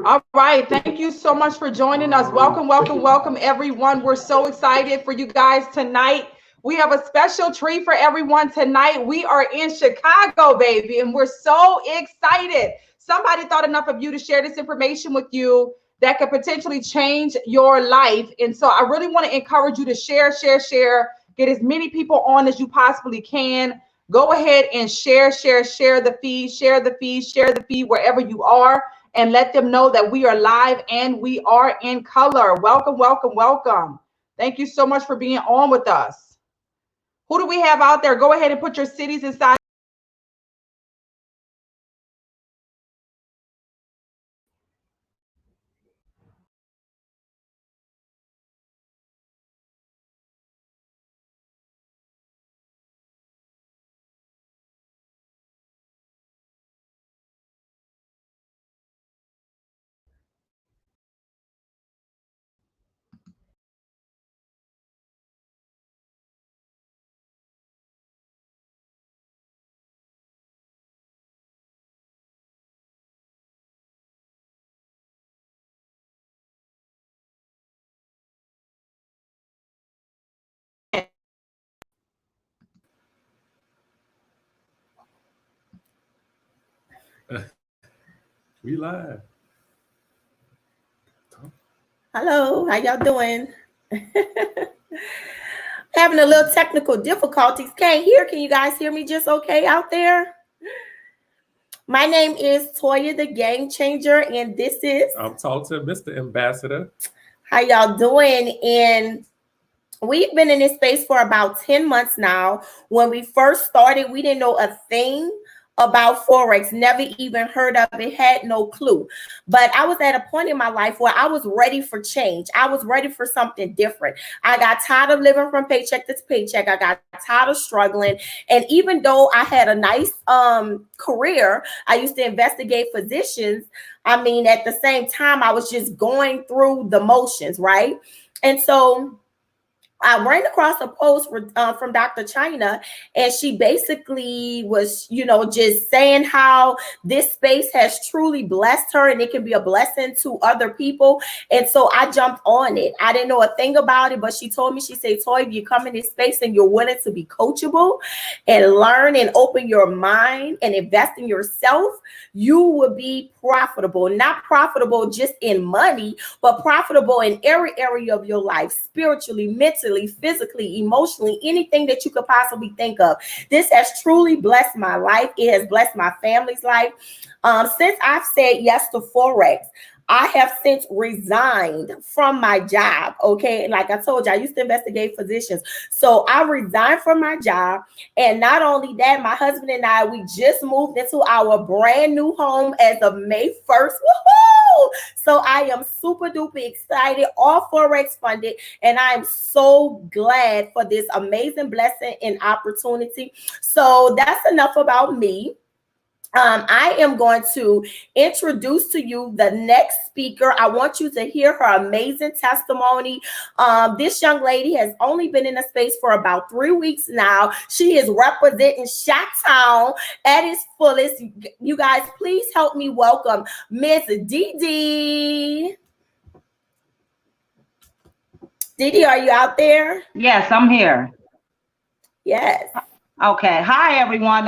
All right. Thank you so much for joining us. Welcome, welcome, welcome, everyone. We're so excited for you guys tonight. We have a special treat for everyone tonight. We are in Chicago, baby, and we're so excited. Somebody thought enough of you to share this information with you that could potentially change your life. And so I really want to encourage you to share, share, share, get as many people on as you possibly can. Go ahead and share, share, share the feed, share the feed, share the feed wherever you are, and let them know that we are live and we are in color. Welcome, welcome, welcome. Thank you so much for being on with us. Who do we have out there? Go ahead and put your cities inside. We live. Hello, how y'all doing? Having a little technical difficulties. Can't hear. Can you guys hear me just okay out there? My name is Toya the Game Changer, and this is I'm talking to Mr. Ambassador. How y'all doing? And we've been in this space for about 10 months now. When we first started, we didn't know a thing about Forex, never even heard of it, had no clue. But I was at a point in my life where I was ready for change. I was ready for something different. I got tired of living from paycheck to paycheck. I got tired of struggling. And even though I had a nice career, I used to investigate physicians. I mean, at the same time, I was just going through the motions, right? And so I ran across a post from Dr. China, and she basically was, just saying how this space has truly blessed her and it can be a blessing to other people. And so I jumped on it. I didn't know a thing about it, but she told me, she said, Toy, if you come in this space and you're willing to be coachable and learn and open your mind and invest in yourself, you will be profitable. Not profitable just in money, but profitable in every area of your life, spiritually, mentally, physically, emotionally, anything that you could possibly think of. This has truly blessed my life. It has blessed my family's life. Since I've said yes to Forex, I have since resigned from my job. Okay. Like I told you, I used to investigate physicians. So I resigned from my job. And not only that, my husband and I, we just moved into our brand new home as of May 1st. Woohoo! So I am super duper excited, all Forex funded. And I'm so glad for this amazing blessing and opportunity. So that's enough about me. I am going to introduce to you the next speaker. I want you to hear her amazing testimony. This young lady has only been in the space for about 3 weeks now. She is representing Chi-Town at its fullest. You guys, please help me welcome Miss Dee. Dee, are you out there? Yes, I'm here. Yes. Okay. Hi, everyone.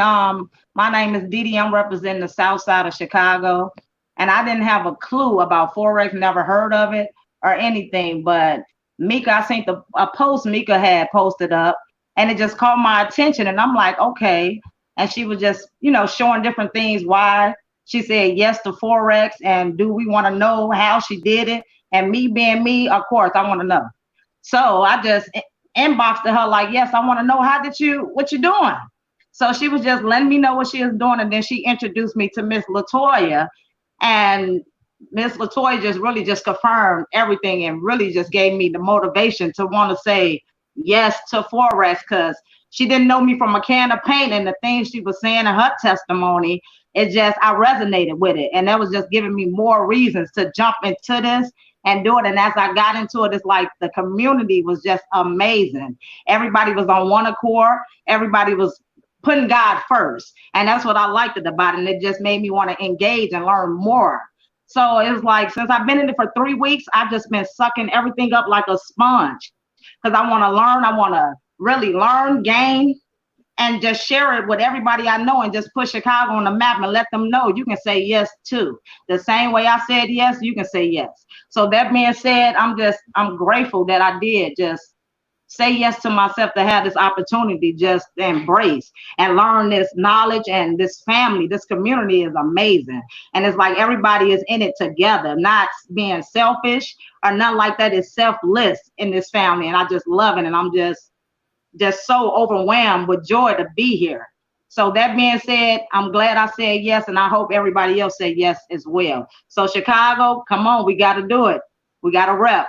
My name is Dee. I'm representing the South Side of Chicago, and I didn't have a clue about Forex, never heard of it or anything. But Mika, I seen a post Mika had posted up, and it just caught my attention. And I'm like, okay. And she was just, showing different things why she said yes to Forex, and do we want to know how she did it? And me being me, of course, I want to know. So I just inboxed to her like, yes, I want to know what you doing? So she was just letting me know what she was doing. And then she introduced me to Miss Latoya, and Miss Latoya just really just confirmed everything and really just gave me the motivation to want to say yes to Forex, because she didn't know me from a can of paint, and the things she was saying in her testimony, I resonated with it. And that was just giving me more reasons to jump into this and do it. And as I got into it, it's like the community was just amazing. Everybody was on one accord. Everybody was putting God first. And that's what I liked about it. And it just made me want to engage and learn more. So it's like, since I've been in it for 3 weeks, I've just been sucking everything up like a sponge, because I want to learn. I want to really learn, gain, and just share it with everybody I know, and just put Chicago on the map and let them know you can say yes too. The same way I said yes, you can say yes. So that being said, I'm grateful that I did just say yes to myself, to have this opportunity, just to embrace and learn this knowledge. And this family, this community is amazing. And it's like everybody is in it together, not being selfish or nothing like that. It's selfless in this family. And I just love it. And I'm just so overwhelmed with joy to be here. So that being said, I'm glad I said yes, and I hope everybody else said yes as well. So Chicago, come on, we got to do it. We got to rep.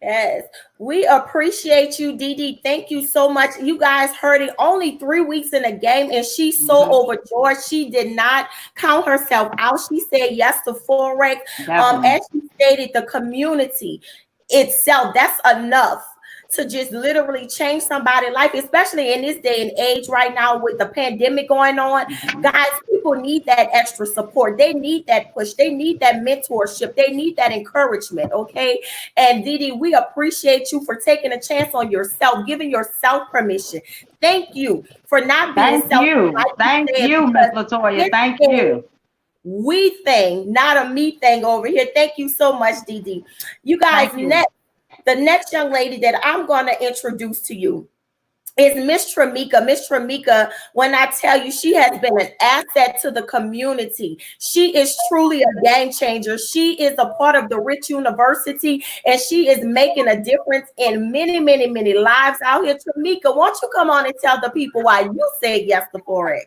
Yes, we appreciate you, Dee. Thank you so much. You guys heard it, only 3 weeks in a game, and she's so overjoyed. She did not count herself out. She said yes to Forex. As she stated, the community itself, that's enough to just literally change somebody's life, especially in this day and age right now with the pandemic going on. Guys, people need that extra support. They need that push. They need that mentorship. They need that encouragement, okay? And Dee, we appreciate you for taking a chance on yourself, giving yourself permission. Thank you for not being selfish. Thank you, Ms. Latoya. Thank you. We thing, not a me thing over here. Thank you so much, Dee. You guys, the next young lady that I'm going to introduce to you is Miss Tramika. Miss Tramika, when I tell you, she has been an asset to the community. She is truly a game changer. She is a part of the Rich University, and she is making a difference in many, many, many lives out here. Tramika, won't you come on and tell the people why you said yes to Forex?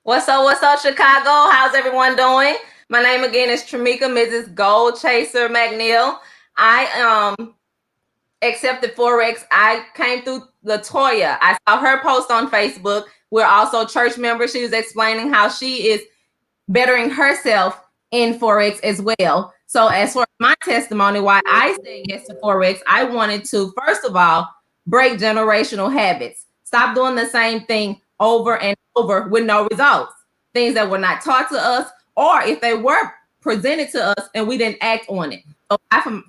What's up, Chicago? How's everyone doing? My name again is Tramika, Mrs. Gold Chaser McNeil. I accepted Forex. I came through Latoya. I saw her post on Facebook. We're also church members. She was explaining how she is bettering herself in Forex as well. So as for my testimony, why I said yes to Forex, I wanted to, first of all, break generational habits. Stop doing the same thing over and over with no results. Things that were not taught to us, or if they were presented to us and we didn't act on it. So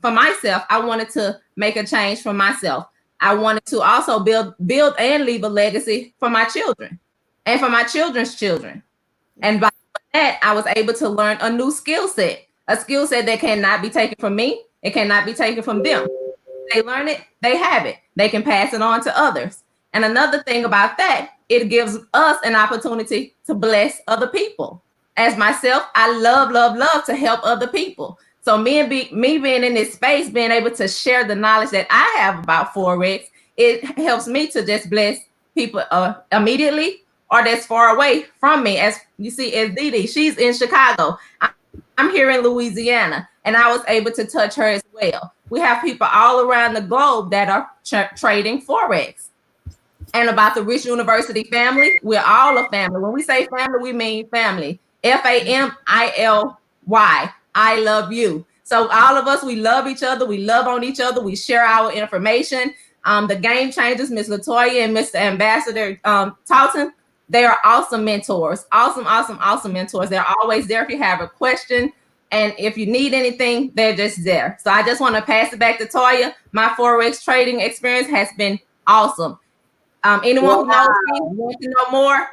for myself, I wanted to make a change for myself. I wanted to also build and leave a legacy for my children and for my children's children. And by that, I was able to learn a new skill set, a skill set that cannot be taken from me. It cannot be taken from them. They learn it, they have it. They can pass it on to others. And another thing about that, it gives us an opportunity to bless other people. As myself, I love to help other people. So me being in this space, being able to share the knowledge that I have about Forex, it helps me to just bless people immediately or that's far away from me. As you see, as Dee, she's in Chicago. I'm here in Louisiana, and I was able to touch her as well. We have people all around the globe that are trading Forex. And about the Rich University family, we're all a family. When we say family, we mean family. FAMILY. I love you. So all of us, we love each other. We love on each other. We share our information. The Game Changers, Miss Latoya and Mr. Ambassador Talton, they are awesome mentors. Awesome mentors. They're always there if you have a question. And if you need anything, they're just there. So I just want to pass it back to Toya. My Forex trading experience has been awesome. Anyone who knows me, wants to know more,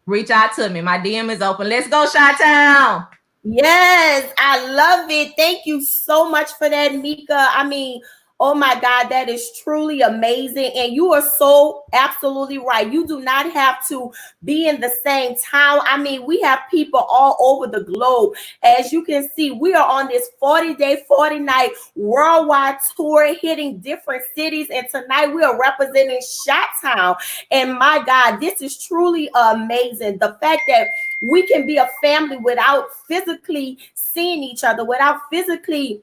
reach out to me. My DM is open. Let's go, Chi-Town. Yes, I love it. Thank you so much for that, Mika. I mean, oh my God, that is truly amazing. And you are so absolutely right. You do not have to be in the same town. I mean, we have people all over the globe. As you can see, we are on this 40-day, 40-night worldwide tour, hitting different cities. And tonight we are representing Chi-Town. And my God, this is truly amazing. The fact that we can be a family without physically seeing each other, without physically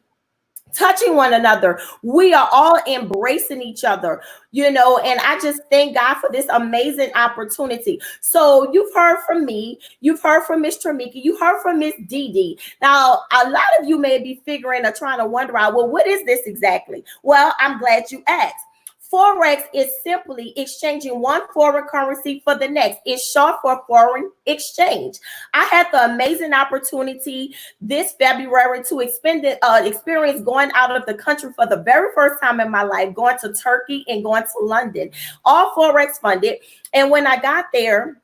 touching one another. We are all embracing each other, you know, and I just thank God for this amazing opportunity. So you've heard from me, you've heard from Miss Tramika, you heard from Miss Dee. Now, a lot of you may be figuring or trying to wonder out, well, what is this exactly? Well, I'm glad you asked. Forex is simply exchanging one foreign currency for the next. It's short for foreign exchange. I had the amazing opportunity this February to experience going out of the country for the very first time in my life, going to Turkey and going to London, all Forex funded. And when I got there,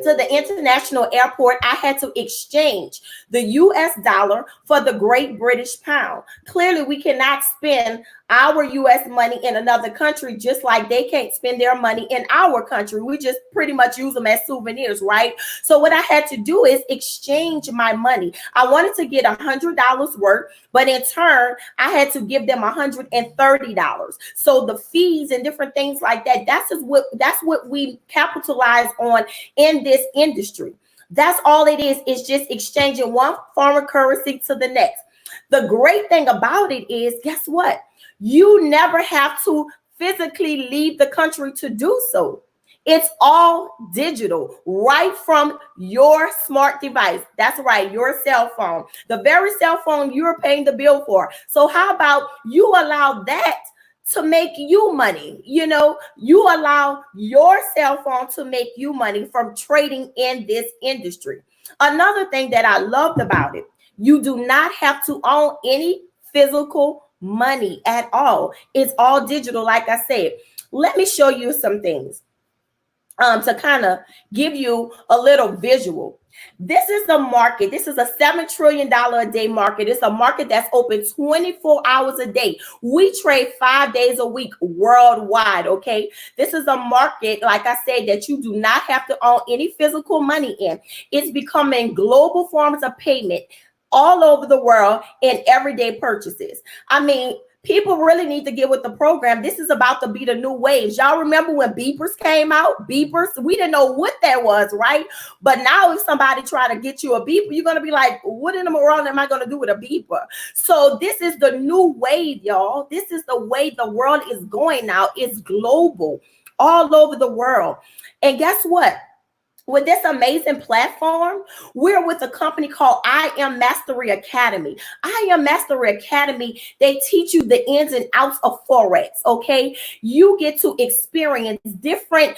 to the international airport, I had to exchange the US dollar for the Great British Pound. Clearly, we cannot spend our US money in another country just like they can't spend their money in our country. We just pretty much use them as souvenirs, right? So what I had to do is exchange my money. I wanted to get $100 worth, but in turn, I had to give them $130. So the fees and different things like that, that's what we capitalize on in this industry. That's all it is. It's just exchanging one foreign currency to the next. The great thing about it is, guess what? You never have to physically leave the country to do so. It's all digital, right from your smart device. That's right, your cell phone. The very cell phone you're paying the bill for. So how about you allow that to make you money? You know, you allow your cell phone to make you money from trading in this industry. Another thing that I loved about it, you do not have to own any physical money at all. It's all digital, like I said. Let me show you some things to kind of give you a little visual. This is the market. This is a $7 trillion a day market. It's a market that's open 24 hours a day. We trade 5 days a week worldwide, okay? This is a market, like I said, that you do not have to own any physical money in. It's becoming global forms of payment all over the world in everyday purchases. I mean, people really need to get with the program. This is about to be the new waves. Y'all remember when beepers came out? Beepers, we didn't know what that was, right? But now if somebody try to get you a beeper, you're going to be like, what in the world am I going to do with a beeper? So this is the new wave, y'all. This is the way the world is going now. It's global, all over the world. And guess what? With this amazing platform, we're with a company called I Am Mastery Academy. I Am Mastery Academy, they teach you the ins and outs of Forex, okay? You get to experience different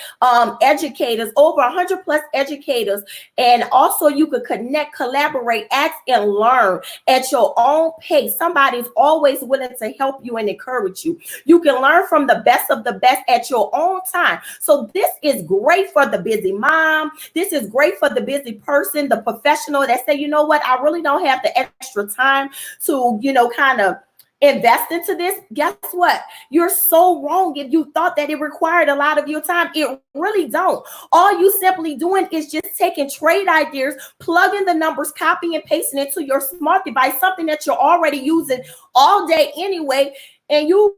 educators, over 100 plus educators, and also you could connect, collaborate, ask, and learn at your own pace. Somebody's always willing to help you and encourage you. You can learn from the best of the best at your own time. So this is great for the busy mom. This is great for the busy person, the professional that say, you know what, I really don't have the extra time to, you know, kind of invest into this. Guess what? You're so wrong if you thought that it required a lot of your time. It really don't. All you simply doing is just taking trade ideas, plugging the numbers, copying and pasting it to your smart device, something that you're already using all day anyway, and you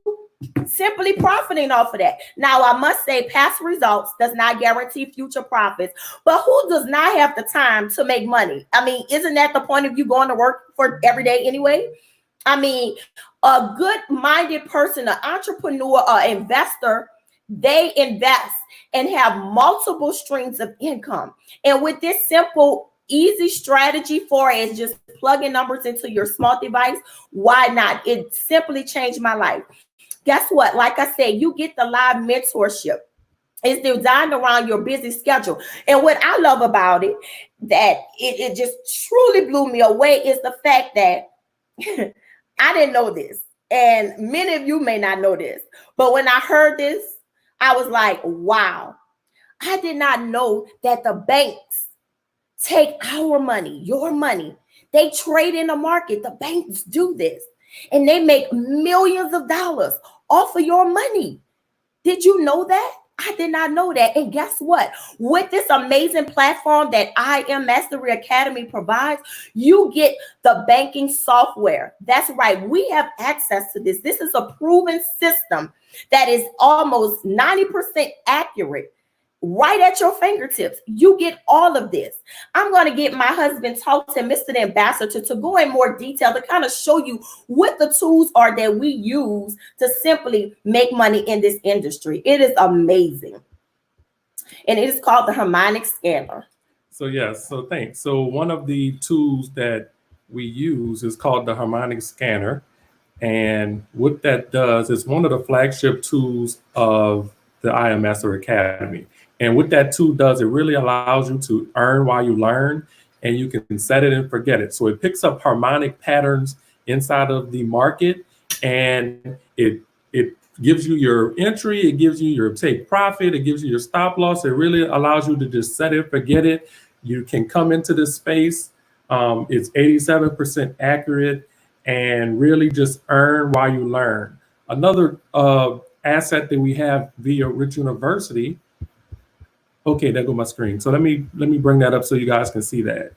simply profiting off of that. Now, I must say, past results does not guarantee future profits, but who does not have the time to make money? I mean, isn't that the point of you going to work for every day anyway? I mean, a good-minded person, an entrepreneur, an investor, they invest and have multiple streams of income. And with this simple, easy strategy for it is just plugging numbers into your smart device, why not? It simply changed my life. Guess what? Like I said, you get the live mentorship. It's designed around your busy schedule. And what I love about it, that it just truly blew me away, is the fact that I didn't know this. And many of you may not know this. But when I heard this, I was like, wow. I did not know that the banks take our money, your money. They trade in the market. The banks do this. And they make millions of dollars off of your money. Did you know that? I did not know that. And guess what? With this amazing platform that I Am Mastery Academy provides, you get the banking software. That's right. We have access to this. This is a proven system that is almost 90% accurate. Right at your fingertips. You get all of this. I'm going to get my husband, Talton, Mr. the Ambassador, to go in more detail to kind of show you what the tools are that we use to simply make money in this industry. It is amazing. And it is called the Harmonic Scanner. So yes, so thanks. So one of the tools that we use is called the Harmonic Scanner. And what that does is one of the flagship tools of the IMSer Academy. And what that tool does, it really allows you to earn while you learn, and you can set it and forget it. So it picks up harmonic patterns inside of the market, and it gives you your entry, it gives you your take profit, it gives you your stop loss. It really allows you to just set it, forget it. You can come into this space. It's 87% accurate, and really just earn while you learn. Another asset that we have via Rich University. Okay, there go my screen. So let me bring that up so you guys can see that.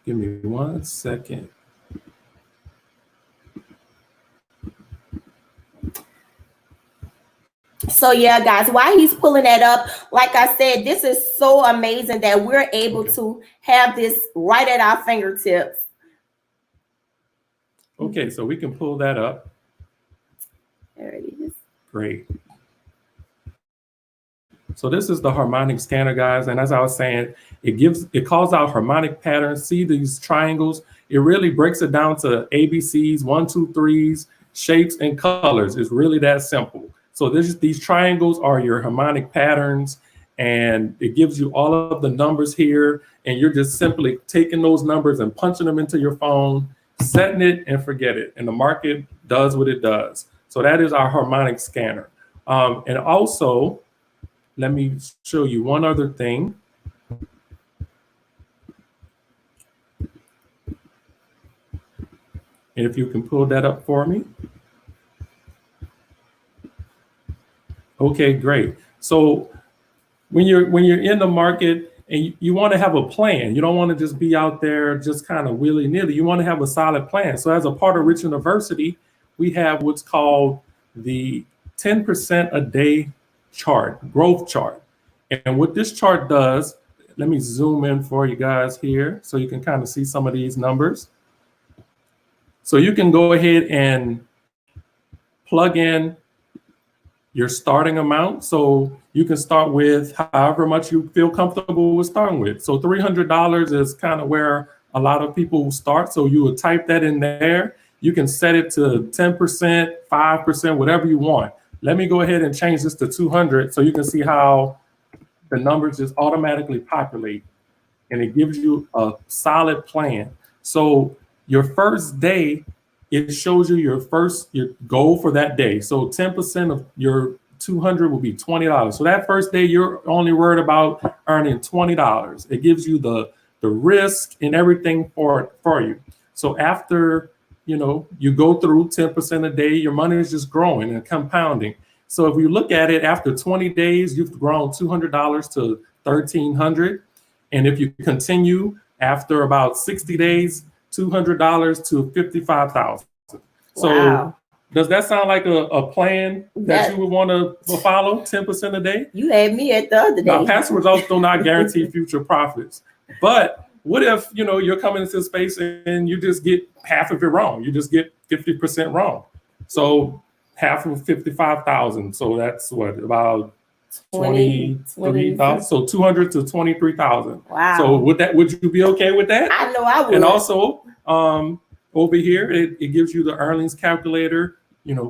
Give me 1 second. So yeah, guys, while he's pulling that up, like I said, this is so amazing that we're able to have this right at our fingertips. Okay, so we can pull that up. There it is. Great. So this is the harmonic scanner, guys. And as I was saying, it calls out harmonic patterns. See these triangles? It really breaks it down to ABCs, 1, 2, 3s, shapes, and colors. It's really that simple. So these triangles are your harmonic patterns, and it gives you all of the numbers here. And you're just simply taking those numbers and punching them into your phone, setting it and forget it. And the market does what it does. So that is our harmonic scanner. And also, let me show you one other thing. And if you can pull that up for me. Okay, great. So when you're in the market and you want to have a plan, you don't want to just be out there just kind of willy-nilly. You want to have a solid plan. So as a part of Rich University, we have what's called the 10% a day chart, growth chart. And what this chart does, let me zoom in for you guys here so you can kind of see some of these numbers. So you can go ahead and plug in your starting amount. So you can start with however much you feel comfortable with starting with. So $300 is kind of where a lot of people start. So you would type that in there. You can set it to 10%, 5%, whatever you want. Let me go ahead and change this to 200 so you can see how the numbers just automatically populate, and it gives you a solid plan. So your first day, it shows you your goal for that day. So 10% of your 200 will be $20. So that first day, you're only worried about earning $20. It gives you the risk and everything for you. So after you go through 10% a day, your money is just growing and compounding. So if you look at it, after 20 days, you've grown $200 to $1,300. And if you continue after about 60 days, $200 to $55,000. So Wow. Does that sound like a plan that you would want to follow? 10% a day? You had me at the other day. Now, past results do not guarantee future profits. But what if you're coming into space and you just get half of it wrong? You just get 50% wrong. So half of 55,000. So that's what, about 23,000. So 200 to 23,000. Wow. So would you be okay with that? I know I would. And also, over here, it gives you the earnings calculator,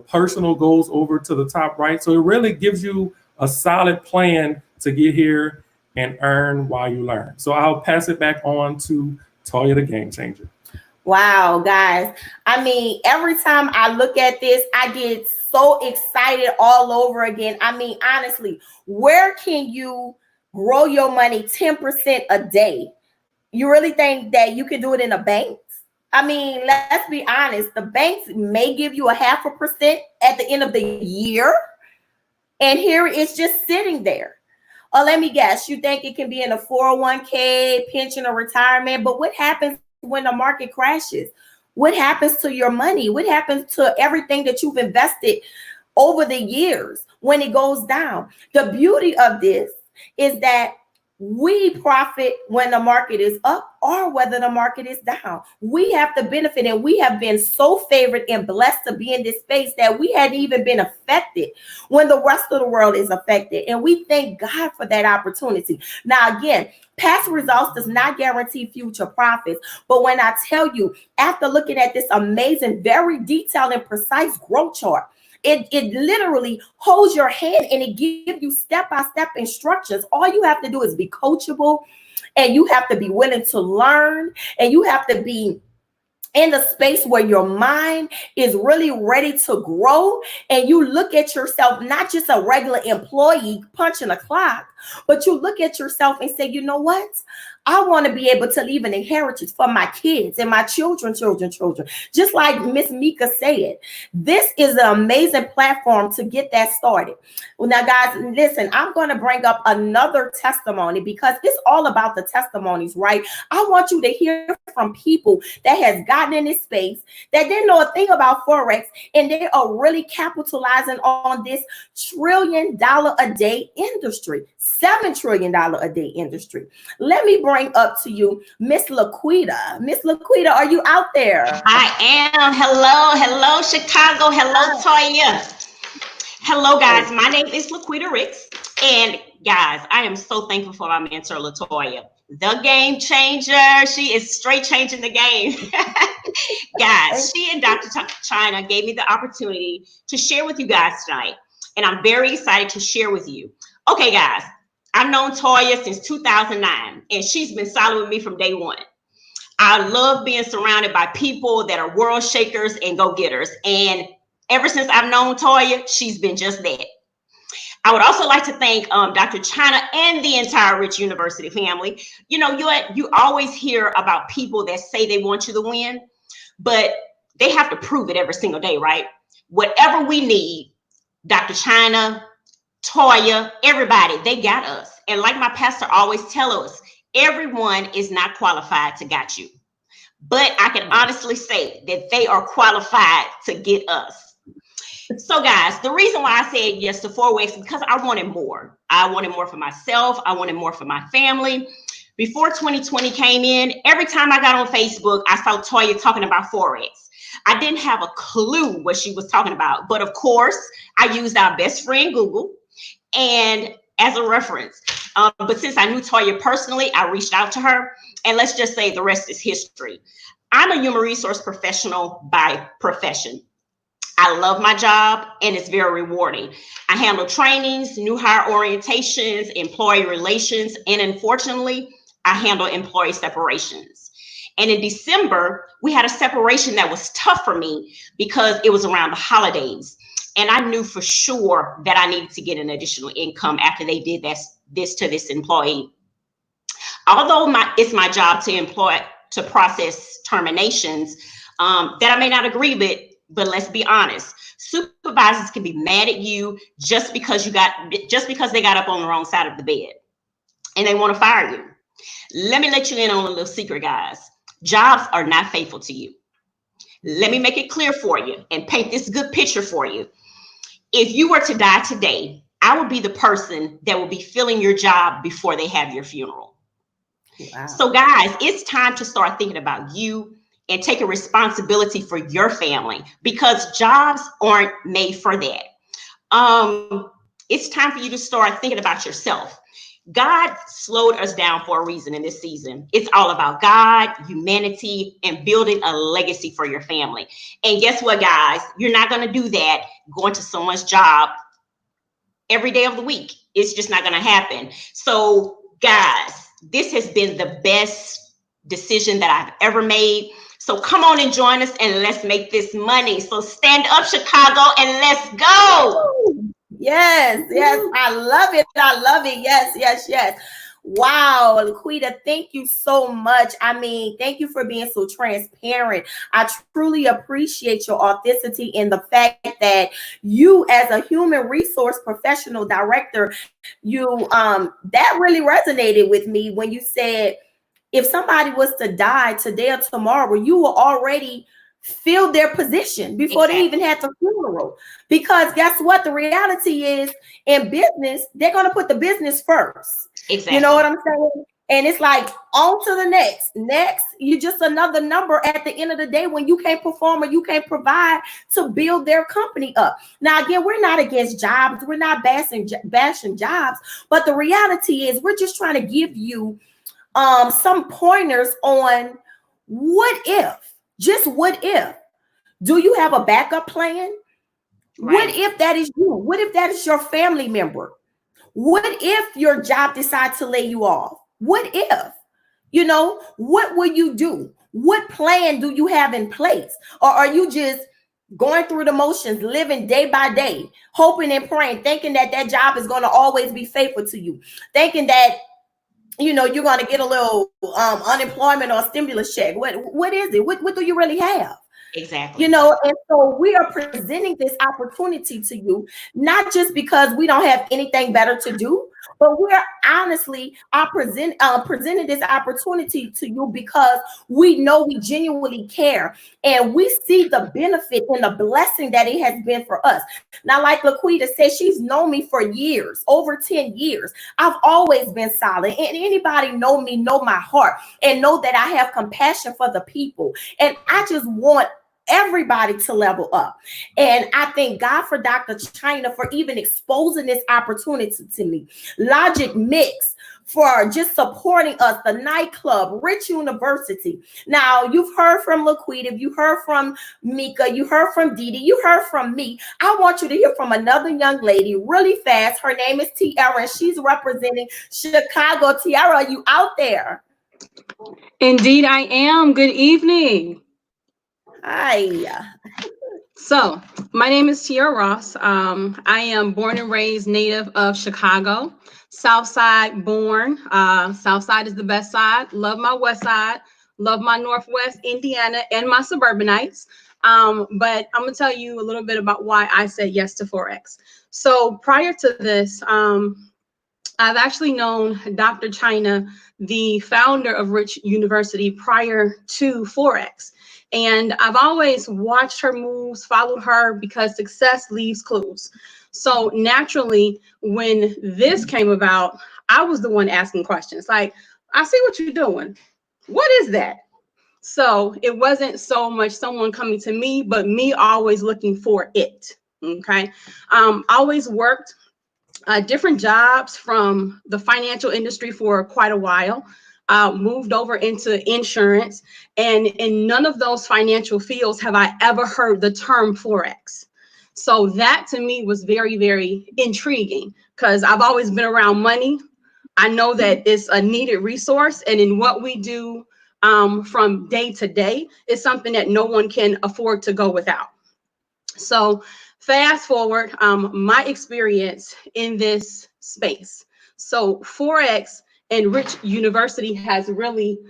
personal goals over to the top right. So it really gives you a solid plan to get here and earn while you learn. So I'll pass it back on to Toya, the Game Changer. Wow, guys. I mean, every time I look at this, I get so excited all over again. I mean, honestly, where can you grow your money 10% a day? You really think that you can do it in a bank? I mean, let's be honest. The banks may give you 0.5% at the end of the year. And here it's just sitting there. Or let me guess, you think it can be in a 401k, pension, or retirement. But what happens when the market crashes? What happens to your money? What happens to everything that you've invested over the years when it goes down? The beauty of this is that we profit when the market is up or whether the market is down. We have to benefit, and we have been so favored and blessed to be in this space that we hadn't even been affected when the rest of the world is affected. And we thank God for that opportunity. Now, again, past results does not guarantee future profits. But when I tell you, after looking at this amazing, very detailed and precise growth chart, it literally holds your hand and it gives you step-by-step instructions. All you have to do is be coachable, and you have to be willing to learn, and you have to be in the space where your mind is really ready to grow, and you look at yourself not just a regular employee punching a clock, but you look at yourself and say, you know what? I want to be able to leave an inheritance for my kids and my children. Just like Miss Mika said, this is an amazing platform to get that started. Well, now, guys, listen, I'm going to bring up another testimony because it's all about the testimonies, right? I want you to hear from people that has gotten in this space, that didn't know a thing about Forex, and they are really capitalizing on this $1 trillion a day industry, $7 trillion a day industry. Let me bring up to you Miss Laquita. Miss Laquita, are you out there? I am. Hello, Chicago. Hello, Toya. Hello, guys. My name is Laquita Ricks, and guys, I am so thankful for my mentor, Latoya, the game changer. She is straight changing the game. Guys, she and Dr. China gave me the opportunity to share with you guys tonight, and I'm very excited to share with you. Okay, guys. I've known Toya since 2009, and she's been solid with me from day one. I love being surrounded by people that are world shakers and go-getters. And ever since I've known Toya, she's been just that. I would also like to thank Dr. China and the entire Rich University family. You know, you always hear about people that say they want you to win, but they have to prove it every single day, right? Whatever we need, Dr. China, Toya, everybody, they got us. And like my pastor always tell us, everyone is not qualified to got you. But I can honestly say that they are qualified to get us. So guys, the reason why I said yes to Forex is because I wanted more. I wanted more for myself. I wanted more for my family. Before 2020 came in, every time I got on Facebook, I saw Toya talking about Forex. I didn't have a clue what she was talking about. But of course, I used our best friend, Google, and as a reference. But since I knew Toya personally, I reached out to her, and let's just say the rest is history. I'm a human resource professional by profession. I love my job, and it's very rewarding. I handle trainings, new hire orientations, employee relations, and unfortunately, I handle employee separations. And in December, we had a separation that was tough for me because it was around the holidays. And I knew for sure that I needed to get an additional income after they did this to this employee. Although it's my job to process terminations that I may not agree with, but let's be honest, supervisors can be mad at you just because they got up on the wrong side of the bed and they want to fire you. Let me let you in on a little secret, guys. Jobs are not faithful to you. Let me make it clear for you and paint this good picture for you. If you were to die today, I would be the person that will be filling your job before they have your funeral. Wow. So guys, it's time to start thinking about you and taking responsibility for your family, because jobs aren't made for that. It's time for you to start thinking about yourself. God slowed us down for a reason in this season. It's all about God, humanity, and building a legacy for your family. And guess what, guys? You're not going to do that going to someone's job every day of the week. It's just not going to happen. So, guys, this has been the best decision that I've ever made. So come on and join us, and let's make this money. So stand up, Chicago, and let's go. Yes, I love it. Yes. Wow, Laquita, thank you so much. I mean, thank you for being so transparent. I truly appreciate your authenticity and the fact that you, as a human resource professional director, that really resonated with me when you said, if somebody was to die today or tomorrow, you will already fill their position before they even had the funeral. Because guess what? The reality is, in business, they're going to put the business first. Exactly. You know what I'm saying? And it's like on to the next, you just another number at the end of the day when you can't perform or you can't provide to build their company up. Now, again, we're not against jobs. We're not bashing jobs, but the reality is we're just trying to give you some pointers on what if, just what if. Do you have a backup plan? Right. What if that is you? What if that is your family member? What if your job decides to lay you off? What if? You know, what will you do? What plan do you have in place? Or are you just going through the motions, living day by day, hoping and praying, thinking that that job is going to always be faithful to you, thinking that, you know, you're going to get a little unemployment or stimulus check? What is it? What do you really have? Exactly. You know, and so we are presenting this opportunity to you, not just because we don't have anything better to do, but we're honestly presenting this opportunity to you because we know we genuinely care and we see the benefit and the blessing that it has been for us. Now, like Laquita said, she's known me for years, over 10 years. I've always been solid, and anybody know me, know my heart, and know that I have compassion for the people. And I just want everybody to level up. And I thank God for Dr. China for even exposing this opportunity to me. Logic Mix for just supporting us, the nightclub, Rich University. Now, you've heard from Laquita, you heard from Mika, you heard from Didi, you heard from me. I want you to hear from another young lady really fast. Her name is Tiara, and she's representing Chicago. Tiara, are you out there? Indeed, I am. Good evening. Hi. So, my name is Tiara Ross. I am born and raised native of Chicago, South Side born. South Side is the best side. Love my West Side. Love my Northwest Indiana and my suburbanites. But I'm gonna tell you a little bit about why I said yes to Forex. So prior to this, I've actually known Dr. China, the founder of Rich University, prior to Forex. And I've always watched her moves, followed her, because success leaves clues. So naturally, when this came about, I was the one asking questions. Like, I see what you're doing. What is that? So it wasn't so much someone coming to me, but me always looking for it. Okay. Always worked different jobs from the financial industry for quite a while. Moved over into insurance, and in none of those financial fields have I ever heard the term Forex. So that to me was very, very intriguing because I've always been around money. I know that it's a needed resource, and in what we do from day to day is something that no one can afford to go without. So fast forward, my experience in this space. So Forex and Rich University has really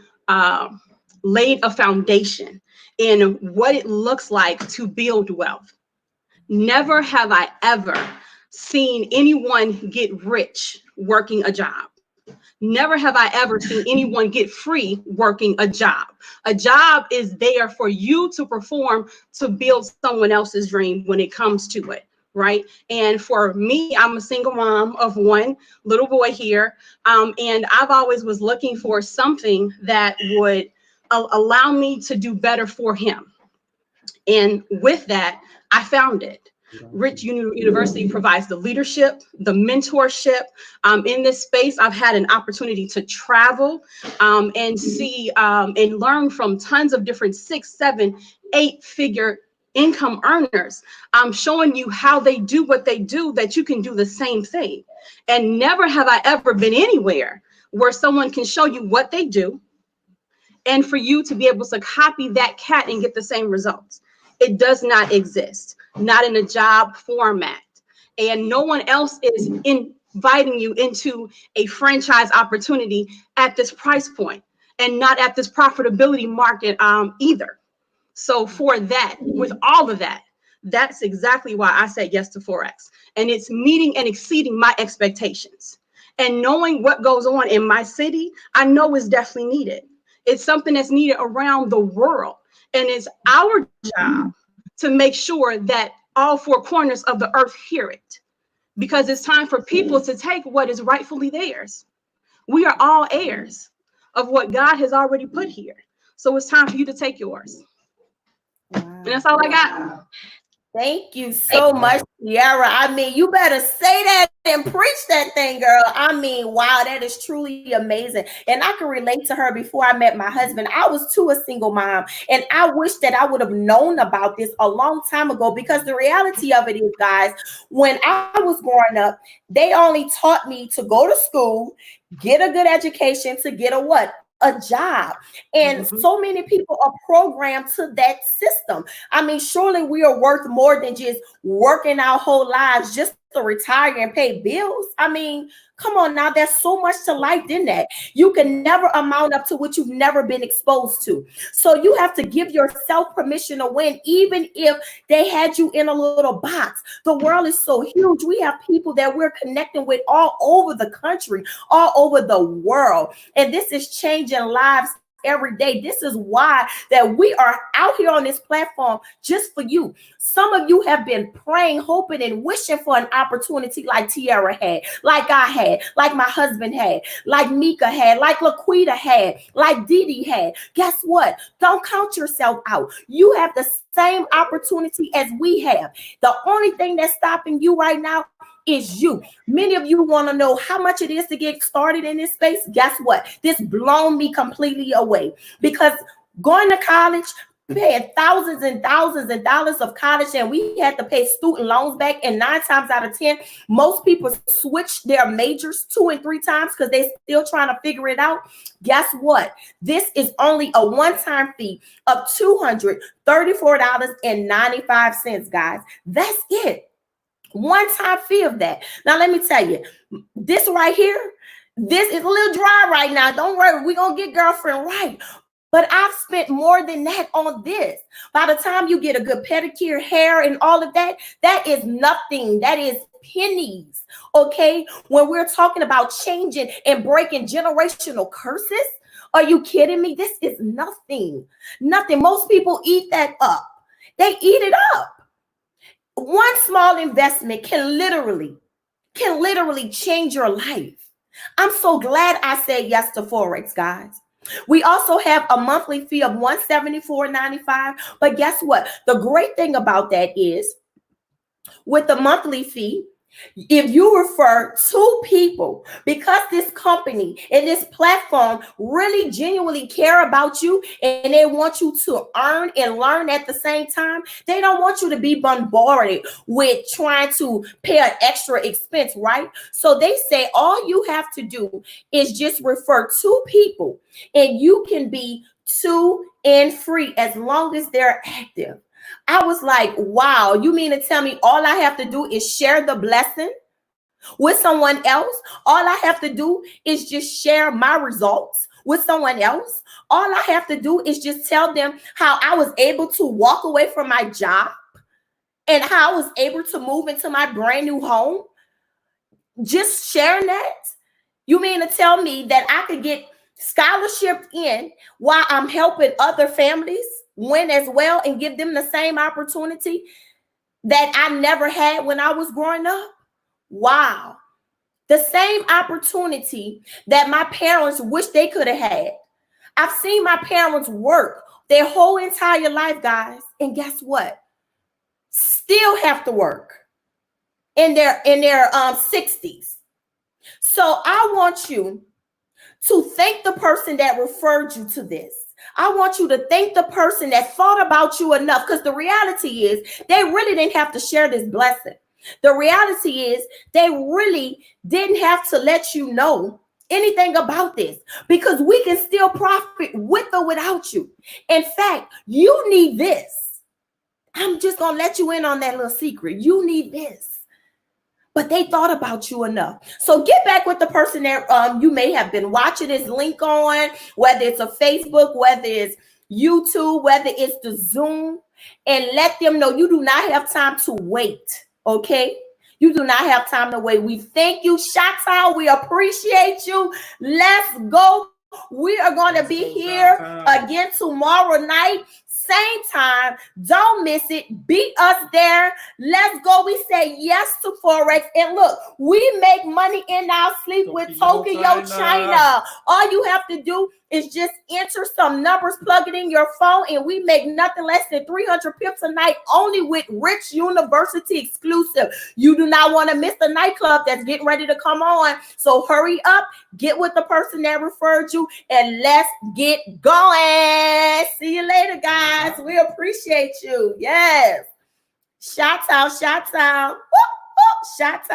laid a foundation in what it looks like to build wealth. Never have I ever seen anyone get rich working a job. Never have I ever seen anyone get free working a job. A job is there for you to perform to build someone else's dream when it comes to it. Right. And for me, I'm a single mom of one little boy here. And I've always was looking for something that would allow me to do better for him. And with that, I found it. Rich University provides the leadership, the mentorship. In this space, I've had an opportunity to travel and see and learn from tons of different 6, 7, 8-figure income earners. I'm showing you how they do what they do, that you can do the same thing. And never have I ever been anywhere where someone can show you what they do and for you to be able to copy that cat and get the same results. It does not exist, not in a job format. And no one else is inviting you into a franchise opportunity at this price point and not at this profitability market either. So for that, with all of that, that's exactly why I said yes to Forex. And it's meeting and exceeding my expectations. And knowing what goes on in my city, I know is definitely needed. It's something that's needed around the world. And it's our job to make sure that all 4 corners of the earth hear it. Because it's time for people to take what is rightfully theirs. We are all heirs of what God has already put here. So it's time for you to take yours. Wow. And that's all I got. Thank you so much, Tiara. I mean, you better say that and preach that thing, girl. I mean, wow, that is truly amazing. And I can relate to her. Before I met my husband, I was too a single mom. And I wish that I would have known about this a long time ago, because the reality of it is, guys, when I was growing up, they only taught me to go to school, get a good education, to get a what? A job. And so many people are programmed to that system. I mean, surely we are worth more than just working our whole lives just to retire and pay bills. I mean, come on now, there's so much to life in that. You can never amount up to what you've never been exposed to. So you have to give yourself permission to win, even if they had you in a little box. The world is so huge. We have people that we're connecting with all over the country, all over the world. And this is changing lives every day. This is why that we are out here on this platform just for you. Some of you have been praying, hoping, and wishing for an opportunity like Tiara had, like I had, like my husband had, like Mika had, like Laquita had, like Didi had. Guess what? Don't count yourself out. You have the same opportunity as we have. The only thing that's stopping you right now is you. Many of you want to know how much it is to get started in this space. Guess what? This blown me completely away, because going to college, paying thousands and thousands of dollars of college, and we had to pay student loans back. And 9 times out of 10, most people switch their majors 2 and 3 times because they're still trying to figure it out. Guess what? This is only a one-time fee of $234.95, guys. That's it. One-time fee of that. Now, let me tell you, this right here, this is a little dry right now. Don't worry, we're going to get girlfriend right. But I've spent more than that on this. By the time you get a good pedicure, hair, and all of that, that is nothing. That is pennies, okay? When we're talking about changing and breaking generational curses, are you kidding me? This is nothing. Nothing. Most people eat that up. They eat it up. One small investment can literally change your life. I'm so glad I said yes to Forex, guys. We also have a monthly fee of $174.95. But guess what? The great thing about that is, with the monthly fee, if you refer 2 people, because this company and this platform really genuinely care about you and they want you to earn and learn at the same time, they don't want you to be bombarded with trying to pay an extra expense, right? So they say all you have to do is just refer 2 people and you can be 2 and free as long as they're active. I was like, wow, you mean to tell me all I have to do is share the blessing with someone else? All I have to do is just share my results with someone else? All I have to do is just tell them how I was able to walk away from my job and how I was able to move into my brand new home? Just sharing that? You mean to tell me that I could get scholarship in while I'm helping other families win as well and give them the same opportunity that I never had when I was growing up? Wow. The same opportunity that my parents wish they could have had. I've seen my parents work their whole entire life, guys, and guess what? Still have to work in their 60s. So I want you to thank the person that referred you to this. I want you to thank the person that thought about you enough, because the reality is they really didn't have to share this blessing. The reality is they really didn't have to let you know anything about this, because we can still profit with or without you. In fact, you need this. I'm just going to let you in on that little secret. You need this. But they thought about you enough. So get back with the person that you may have been watching this link on, whether it's a Facebook, whether it's YouTube, whether it's the Zoom, and let them know you do not have time to wait, okay? You do not have time to wait. We thank you, Shatan. We appreciate you. Let's go. We are going to be here again tomorrow night, same time. Don't miss it. Beat us there. Let's go. We say yes to Forex. And look, we make money in our sleep with Tokyo, China. All you have to do is just enter some numbers, plug it in your phone, and we make nothing less than 300 pips a night only with Rich University exclusive. You do not want to miss the nightclub that's getting ready to come on. So hurry up, get with the person that referred you, and let's get going. See you later, guys. We appreciate you. Yes. Shout out, shout out. Woo, woo, shout out.